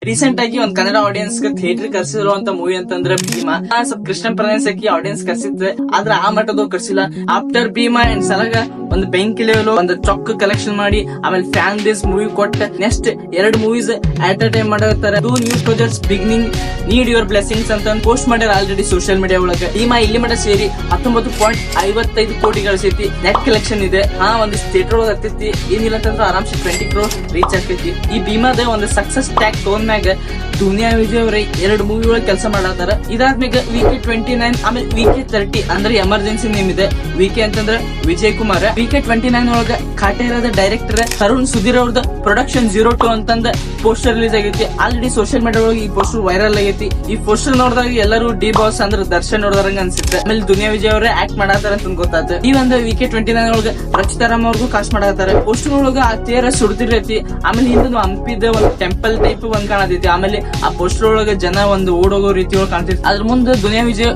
Recent ಆಗಿ ಒಂದ್ Kannada audience theatre ಕರ್ಸಿರುವಂತ movie ಅಂತಂದ್ರೆ ಭೀಮಾ. ಸ್ವಲ್ಪ ಕೃಷ್ಣ ಪ್ರದೇಶಕ್ಕೆ ಆಡಿಯನ್ಸ್ ಕರ್ಸಿದ್ರೆ ಆದ್ರೆ ಆ ಮಟ್ಟದ ಕರ್ಸಿಲ್ಲ. ಆಫ್ಟರ್ ಭೀಮಾ ಅಂಡ್ ಸಲಾಗ ಒಂದು ಬೆಂಕಿ ಲೆವೆಲ್ ಒಂದು ಚೊಕ್ ಕಲೆಕ್ಷನ್ ಮಾಡಿ ಆಮೇಲೆ ಫ್ಯಾನ್ ಬೇಸ್ ಮೂವಿ ಕೊಟ್ಟ next 2 movies at a time ಮಾಡತಾರೆ. 2 new projects beginning need your blessings ಅಂತ ಪೋಸ್ಟ್ ಮಾಡ್ಯಾರ ಆಲ್ರೆಡಿ ಸೋಷಿಯಲ್ ಮೀಡಿಯಾ ಒಳಗೆ. ಭೀಮಾ ಇಲ್ಲಿ ಮಟ್ಟ ಸೇರಿ 19.55 ಕೋಟಿ ಗಳಿಸೈತಿ. ನೆಟ್ ಕಲೆಕ್ಷನ್ ಇದೆ. ಒಂದಿಷ್ಟು ಥಿಯೇಟರ್ ಒಳಗೆ ಹತ್ತೈತಿ. ಏನಿಲ್ಲ ಅಂತಂದ್ರೆ ಆರಾಮ್ಸೆ 20 crore ರೀಚ್ ಆಗ್ತೈತಿ. ಈ ಭೀಮಾದ ಒಂದು ಸಕ್ಸಸ್ ಟ್ಯಾಕ್ ತಗೊಂಡ್ಮ್ಯಾಗ ದುನಿಯಾ ವಿಜಯ್ ಅವರೇ 2 ಮೂವಿ ಒಳಗೆ ಕೆಲಸ ಮಾಡತ್ತಾರ. ಇದಾದ್ಮ್ಯಾಗ VK 29 ಆಮೇಲೆ VK 30 ಅಂದ್ರೆ ಎಮರ್ಜೆನ್ಸಿ ನೇಮ್ ಇದೆ. VK ಅಂತಂದ್ರೆ ವಿಜಯ್ ಕುಮಾರ್. VK 29 ಒಳಗ ಕಾಟೇರದ ಡೈರೆಕ್ಟರ್ ತರುಣ್ ಸುಧೀರ್ ಅವ್ರದ್ದು ಪ್ರೊಡಕ್ಷನ್ 02 ಅಂತಂದ ಪೋಸ್ಟರ್ ರಿಲೀಸ್ ಆಗೈತಿ. ಆಲ್ರೆಡಿ ಸೋಷಿಯಲ್ ಮೀಡಿಯಾ ಒಳಗೆ ಈ ಪೋಸ್ಟರ್ ವೈರಲ್ ಆಗೈತಿ. ಈ ಪೋಸ್ಟರ್ ನೋಡಿದಾಗ ಎಲ್ಲರೂ ಡಿ ಬಾಸ್ ಅಂದ್ರೆ ದರ್ಶನ್ ನೋಡಿದ್ರಂಗ ಅನ್ಸುತ್ತೆ. ಆಮೇಲೆ ದುನಿಯಾ ವಿಜಯ್ ಅವರೇ ಆಕ್ಟ್ ಮಾಡತ್ತಾರ ಅಂತ ಗೊತ್ತಾಯ್ತು. ಈ ಒಂದು VK 29 ಒಳಗ ರಚಿತಾರಾಮ್ ಅವ್ರಿಗೂ ಕಾಸ್ಟ್ ಮಾಡತ್ತಾರ. ಪೋಸ್ಟರ್ ಒಳಗ ಆ ತೇರ ಸುಡ್ತಿರೈತಿ. ಆಮೇಲೆ ಹಿಂದೆ ಹಂಪಿದ ಒಂದು ಟೆಂಪಲ್ ಟೈಪ್ ಒಂದ್ ಕಾಣತೈತಿ. ಆಮೇಲೆ ಆ ಪೋಸ್ಟರ್ ಒಳಗ ಜನ ಒಂದು ಓಡೋಗೋ ರೀತಿ ಒಳಗೆ ಕಾಣ್ತೈತಿ. ಅದ್ರ ಮುಂದೆ ದುನಿಯಾ ವಿಜಯ್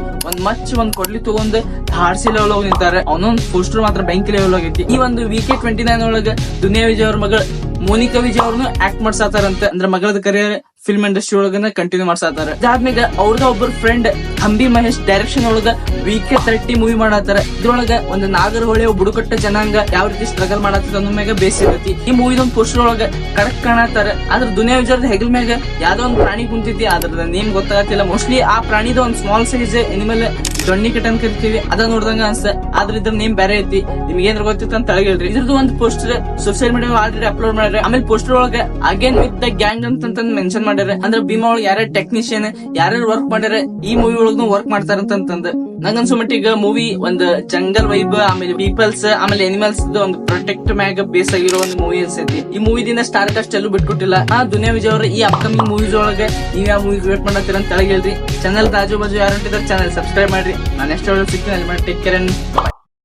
ಒಂದ್ ಕೊಡ್ಲಿ ತಗೊಂಡ್ ಹಾಡ್ಸಿ ಲೆವೆಲ್ ಹೋಗಿ ನಿಂತಾರೆ. ಅವನೊಂದ್ ಪೋಸ್ಟರ್ ಮಾತ್ರ ಬೆಂಕಿ ಲೆವೆಲ್ ಆಗೈತಿ. ಈ ಒಂದು VK 29 ಒಳಗ ದುನಿಯಾ ವಿಜಯ್ ಅವ್ರ ಮಗಳು ಮೋನಿಕಾ ವಿಜಯ್ ಅವ್ರನ್ನು ಆಕ್ಟ್ ಮಾಡ್ಸಾತಾರಂತೆ. ಅಂದ್ರೆ ಮಗಳದ ಕರಿಯರ್ ಫಿಲ್ಮ್ ಇಂಡಸ್ಟ್ರಿ ಒಳಗ ಕಂಟಿನ್ಯೂ ಮಾಡ್ಸಾತಾರ. ಇದಾದ್ಮ್ಯಾಗ ಅವ್ರದ ಒಬ್ಬರು ಫ್ರೆಂಡ್ ಹಂಬಿ ಮಹೇಶ್ ಡೈರೆಕ್ಷನ್ ಒಳಗ VK 30 ಮೂವಿ ಮಾಡತ್ತಾರ. ಇದ್ರೊಳಗ ಒಂದು ನಾಗರಹೊಳೆ ಬುಡಕಟ್ಟ ಜನಾಂಗ ಯಾವ ರೀತಿ ಸ್ಟ್ರಗಲ್ ಮಾಡತ್ತದ ಅನ್ನೋ ಮ್ಯಾಗ ಬೇಸ್ ಇರತಿ. ಈ ಮೂವಿದೊಂದು ಪೋಸ್ಟರ್ ಒಳಗ ಕಡಕ್ ಕಾಣತ್ತಾರ. ಆದ್ರ ದುನಿಯಾ ವಿಜಯ್ ಹೆಗಲ್ ಮ್ಯಾಗ ಯಾವ್ದೋ ಒಂದ್ ಪ್ರಾಣಿ ಕುಂತೈತಿ. ಅದ್ರದ ನೇಮ್ ಗೊತ್ತಾಗತ್ತಿಲ್ಲ. ಮೋಸ್ಟ್ಲಿ ಆ ಪ್ರಾಣಿದ ಒಂದ್ ಸ್ಮಾಲ್ ಸೈಜ್ ಎನಿಮಲ್ ದೊಣ್ಣಿ ಕಟ್ಟನ್ ಕರಿತೀವಿ ಅದ ನೋಡ್ದಂಗ ಅನ್ಸ. ಆದ್ರ ಇದ್ರ ನೇಮ್ ಬೇರೆ ಐತಿ. ನಿಮ್ಗೆ ಏನಾರ ಗೊತ್ತಿತ್ತು ಅಂತ ತಳಗಿಲ್ರಿ. ಇದ್ರದ್ದು ಒಂದು poster social media already upload ಮಾಡ್ಯಾರ. ಆಮೇಲೆ ಪೋಸ್ಟರ್ ಒಳಗ ಅಗೇನ್ ವಿತ್ ದ ಗ್ಯಾಂಗ್ ಅಂತ ಮೆನ್ಷನ್ ಮಾಡ್ಯಾರ. ಅಂದ್ರೆ ಭೀಮಾ ಒಳಗೆ ಯಾರ್ಯಾರ ಟೆಕ್ನಿಷಿಯನ್ ಯಾರ್ಯಾರು ವರ್ಕ್ ಮಾಡ್ಯಾರ ಈ ಮೂವಿ ಒಳಗೂ ವರ್ಕ್ ಮಾಡ್ತಾರಂತಂದ ನಂಗನ್ಸೋ ಮಟ್ಟಿಗೆ ಮೂವಿ ಒಂದು ಜಂಗಲ್ ವೈಬ್ ಆಮೇಲೆ ಪೀಪಲ್ಸ್ ಆಮೇಲೆ ಅನಿಮಲ್ಸ್ ಒಂದು ಪ್ರೊಟೆಕ್ಟ್ ಮ್ಯಾಗ ಬೇಸ್ ಆಗಿರೋ ಒಂದು ಮೂವಿ ಅನ್ಸೈತಿ. ಈ ಮೂವಿದಿಂದ ಸ್ಟಾರ್ ಕಾಸ್ಟ್ ಎಲ್ಲೂ ಬಿಟ್ಕೊಟ್ಟಿಲ್ಲ. ದುನಿಯಾ ವಿಜಯ್ ಅವರ ಈ ಅಪ್ಕಮಿಂಗ್ ಮೂವೀಸ್ ಒಳಗೆ ನೀವ್ ಯಾವ ಮೂವೀಸ್ ವೇಟ್ ಮಾಡತ್ತೀರ ಅಂತ ಹೇಳ್ರಿ. ಚಾನಲ್ ಆಜು ಬಾಜು ಯಾರು ಚಾನಲ್ ಸಬ್ಸ್ಕ್ರೈಬ್ ಮಾಡ್ರಿ. ನಾನು ಎಷ್ಟು ಸಿಗ್ತೀನಿ ಟೇಕ್ ಕೇರ್ ಅಂಡ್ ಬೈ.